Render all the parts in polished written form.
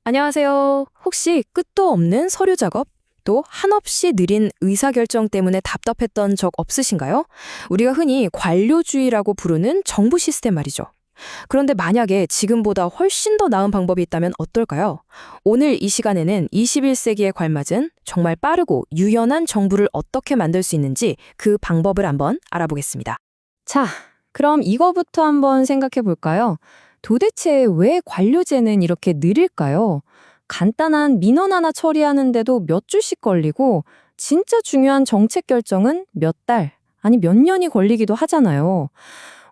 안녕하세요. 혹시 끝도 없는 서류 작업, 또 한없이 느린 의사결정 때문에 답답했던 적 없으신가요? 우리가 흔히 관료주의라고 부르는 정부 시스템 말이죠. 그런데 만약에 지금보다 훨씬 더 나은 방법이 있다면 어떨까요? 오늘 이 시간에는 21세기에 걸맞은 정말 빠르고 유연한 정부를 어떻게 만들 수 있는지 그 방법을 한번 알아보겠습니다. 자, 그럼 이거부터 한번 생각해 볼까요? 도대체 왜 관료제는 이렇게 느릴까요? 간단한 민원 하나 처리하는데도 몇 주씩 걸리고, 진짜 중요한 정책 결정은 몇 달, 아니 몇 년이 걸리기도 하잖아요.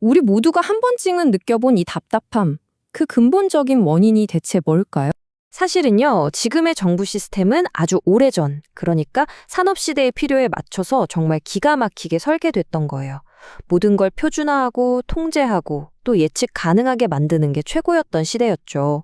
우리 모두가 한 번쯤은 느껴본 이 답답함, 그 근본적인 원인이 대체 뭘까요? 사실은요, 지금의 정부 시스템은 아주 오래전, 그러니까 산업시대의 필요에 맞춰서 정말 기가 막히게 설계됐던 거예요. 모든 걸 표준화하고 통제하고 또 예측 가능하게 만드는 게 최고였던 시대였죠.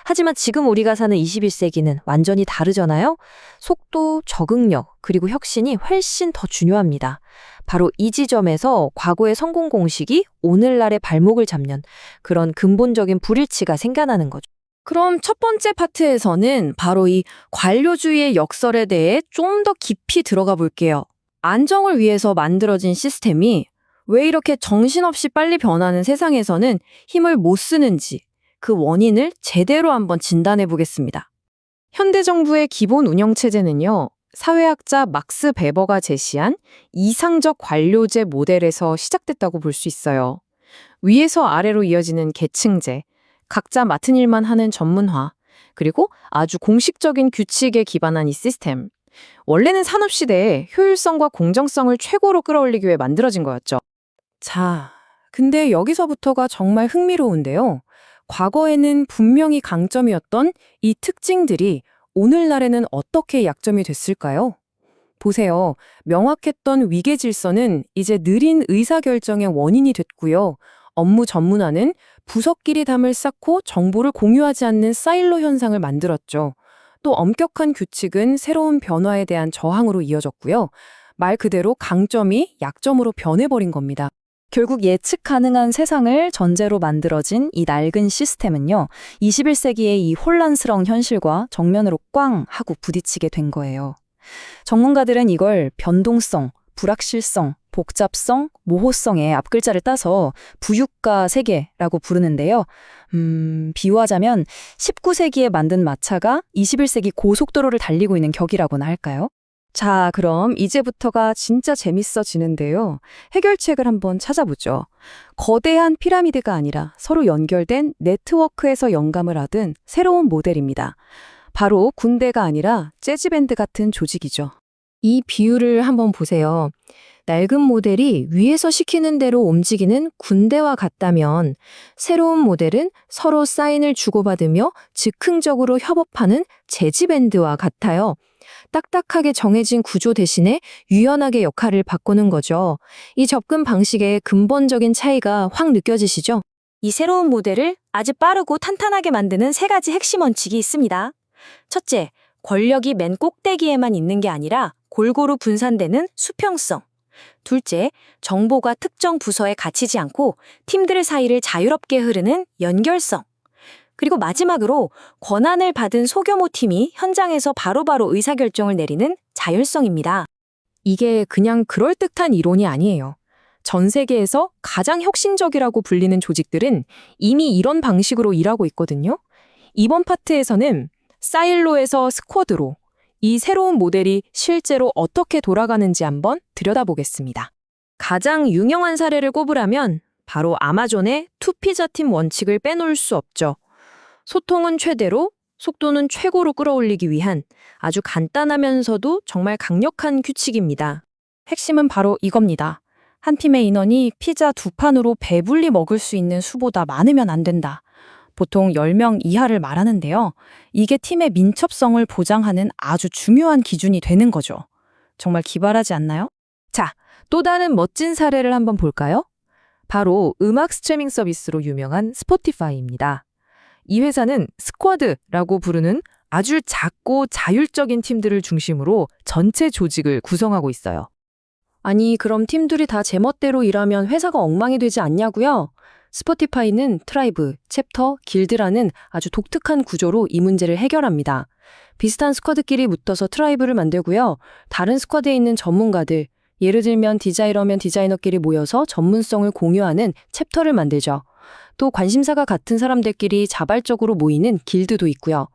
하지만 지금 우리가 사는 21세기는 완전히 다르잖아요? 속도, 적응력, 그리고 혁신이 훨씬 더 중요합니다. 바로 이 지점에서 과거의 성공 공식이 오늘날의 발목을 잡는 그런 근본적인 불일치가 생겨나는 거죠. 그럼 첫 번째 파트에서는 바로 이 관료주의의 역설에 대해 좀 더 깊이 들어가 볼게요. 안정을 위해서 만들어진 시스템이 왜 이렇게 정신없이 빨리 변하는 세상에서는 힘을 못 쓰는지 그 원인을 제대로 한번 진단해 보겠습니다. 현대 정부의 기본 운영 체제는요, 사회학자 막스 베버가 제시한 이상적 관료제 모델에서 시작됐다고 볼 수 있어요. 위에서 아래로 이어지는 계층제, 각자 맡은 일만 하는 전문화, 그리고 아주 공식적인 규칙에 기반한 이 시스템. 원래는 산업시대에 효율성과 공정성을 최고로 끌어올리기 위해 만들어진 거였죠. 자, 근데 여기서부터가 정말 흥미로운데요. 과거에는 분명히 강점이었던 이 특징들이 오늘날에는 어떻게 약점이 됐을까요? 보세요. 명확했던 위계 질서는 이제 느린 의사결정의 원인이 됐고요. 업무 전문화는 부서끼리 담을 쌓고 정보를 공유하지 않는 사일로 현상을 만들었죠. 또 엄격한 규칙은 새로운 변화에 대한 저항으로 이어졌고요. 말 그대로 강점이 약점으로 변해버린 겁니다. 결국 예측 가능한 세상을 전제로 만들어진 이 낡은 시스템은요, 21세기의 이 혼란스러운 현실과 정면으로 꽝 하고 부딪히게 된 거예요. 전문가들은 이걸 변동성, 불확실성, 복잡성, 모호성의 앞글자를 따서 부유가 세계라고 부르는데요. 비유하자면 19세기에 만든 마차가 21세기 고속도로를 달리고 있는 격이라고나 할까요? 자, 그럼 이제부터가 진짜 재밌어지는데요. 해결책을 한번 찾아보죠. 거대한 피라미드가 아니라 서로 연결된 네트워크에서 영감을 얻은 새로운 모델입니다. 바로 군대가 아니라 재즈밴드 같은 조직이죠. 이 비유를 한번 보세요. 낡은 모델이 위에서 시키는 대로 움직이는 군대와 같다면 새로운 모델은 서로 사인을 주고받으며 즉흥적으로 협업하는 재즈밴드와 같아요. 딱딱하게 정해진 구조 대신에 유연하게 역할을 바꾸는 거죠. 이 접근 방식의 근본적인 차이가 확 느껴지시죠? 이 새로운 모델을 아주 빠르고 탄탄하게 만드는 세 가지 핵심 원칙이 있습니다. 첫째, 권력이 맨 꼭대기에만 있는 게 아니라 골고루 분산되는 수평성. 둘째, 정보가 특정 부서에 갇히지 않고 팀들 사이를 자유롭게 흐르는 연결성. 그리고 마지막으로 권한을 받은 소규모 팀이 현장에서 바로바로 의사결정을 내리는 자율성입니다. 이게 그냥 그럴듯한 이론이 아니에요. 전 세계에서 가장 혁신적이라고 불리는 조직들은 이미 이런 방식으로 일하고 있거든요. 이번 파트에서는 사일로에서 스쿼드로 이 새로운 모델이 실제로 어떻게 돌아가는지 한번 들여다보겠습니다. 가장 유명한 사례를 꼽으라면 바로 아마존의 투피자팀 원칙을 빼놓을 수 없죠. 소통은 최대로, 속도는 최고로 끌어올리기 위한 아주 간단하면서도 정말 강력한 규칙입니다. 핵심은 바로 이겁니다. 한 팀의 인원이 피자 2판으로 배불리 먹을 수 있는 수보다 많으면 안 된다. 보통 10명 이하를 말하는데요. 이게 팀의 민첩성을 보장하는 아주 중요한 기준이 되는 거죠. 정말 기발하지 않나요? 자, 또 다른 멋진 사례를 한번 볼까요? 바로 음악 스트리밍 서비스로 유명한 스포티파이입니다. 이 회사는 스쿼드라고 부르는 아주 작고 자율적인 팀들을 중심으로 전체 조직을 구성하고 있어요. 아니, 그럼 팀들이 다 제멋대로 일하면 회사가 엉망이 되지 않냐고요? 스포티파이는 트라이브, 챕터, 길드라는 아주 독특한 구조로 이 문제를 해결합니다. 비슷한 스쿼드끼리 붙어서 트라이브를 만들고요. 다른 스쿼드에 있는 전문가들, 예를 들면 디자이너면 디자이너끼리 모여서 전문성을 공유하는 챕터를 만들죠. 또 관심사가 같은 사람들끼리 자발적으로 모이는 길드도 있고요.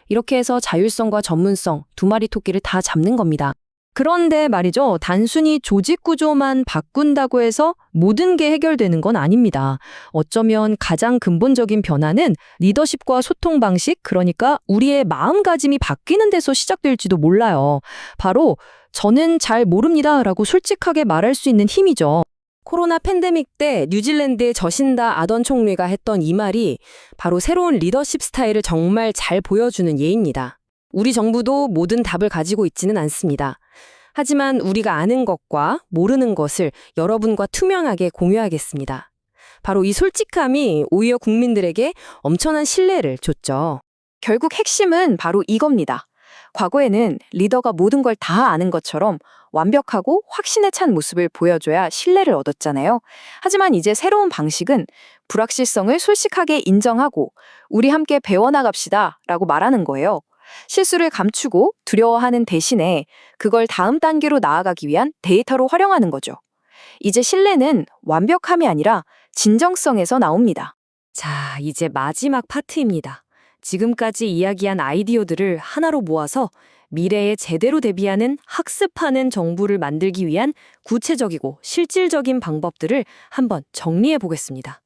이렇게 해서 자율성과 전문성, 두 마리 토끼를 다 잡는 겁니다. 그런데 말이죠. 단순히 조직 구조만 바꾼다고 해서 모든 게 해결되는 건 아닙니다. 어쩌면 가장 근본적인 변화는 리더십과 소통 방식, 그러니까 우리의 마음가짐이 바뀌는 데서 시작될지도 몰라요. 바로 저는 잘 모릅니다라고 솔직하게 말할 수 있는 힘이죠. 코로나 팬데믹 때 뉴질랜드의 저신다 아던 총리가 했던 이 말이 바로 새로운 리더십 스타일을 정말 잘 보여주는 예입니다. 우리 정부도 모든 답을 가지고 있지는 않습니다. 하지만 우리가 아는 것과 모르는 것을 여러분과 투명하게 공유하겠습니다. 바로 이 솔직함이 오히려 국민들에게 엄청난 신뢰를 줬죠. 결국 핵심은 바로 이겁니다. 과거에는 리더가 모든 걸 다 아는 것처럼 완벽하고 확신에 찬 모습을 보여줘야 신뢰를 얻었잖아요. 하지만 이제 새로운 방식은 불확실성을 솔직하게 인정하고 우리 함께 배워나갑시다 라고 말하는 거예요. 실수를 감추고 두려워하는 대신에 그걸 다음 단계로 나아가기 위한 데이터로 활용하는 거죠. 이제 신뢰는 완벽함이 아니라 진정성에서 나옵니다. 자, 이제 마지막 파트입니다. 지금까지 이야기한 아이디어들을 하나로 모아서 미래에 제대로 대비하는 학습하는 정부를 만들기 위한 구체적이고 실질적인 방법들을 한번 정리해 보겠습니다.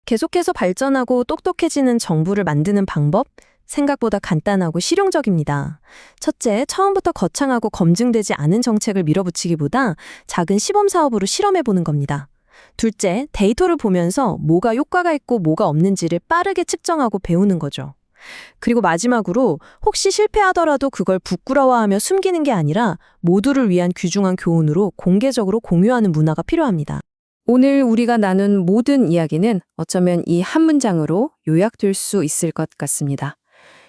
계속해서 발전하고 똑똑해지는 정부를 만드는 방법? 생각보다 간단하고 실용적입니다. 첫째, 처음부터 거창하고 검증되지 않은 정책을 밀어붙이기보다 작은 시범 사업으로 실험해보는 겁니다. 둘째, 데이터를 보면서 뭐가 효과가 있고 뭐가 없는지를 빠르게 측정하고 배우는 거죠. 그리고 마지막으로 혹시 실패하더라도 그걸 부끄러워하며 숨기는 게 아니라 모두를 위한 귀중한 교훈으로 공개적으로 공유하는 문화가 필요합니다. 오늘 우리가 나눈 모든 이야기는 어쩌면 이 한 문장으로 요약될 수 있을 것 같습니다.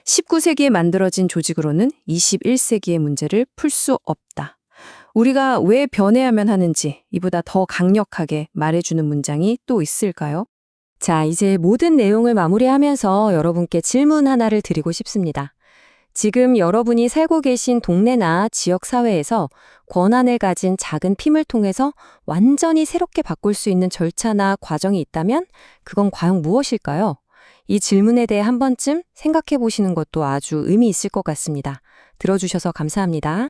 19세기에 만들어진 조직으로는 21세기의 문제를 풀 수 없다. 우리가 왜 변해야만 하는지 이보다 더 강력하게 말해주는 문장이 또 있을까요? 자, 이제 모든 내용을 마무리하면서 여러분께 질문 하나를 드리고 싶습니다. 지금 여러분이 살고 계신 동네나 지역 사회에서 권한을 가진 작은 팀을 통해서 완전히 새롭게 바꿀 수 있는 절차나 과정이 있다면 그건 과연 무엇일까요? 이 질문에 대해 한 번쯤 생각해 보시는 것도 아주 의미 있을 것 같습니다. 들어주셔서 감사합니다.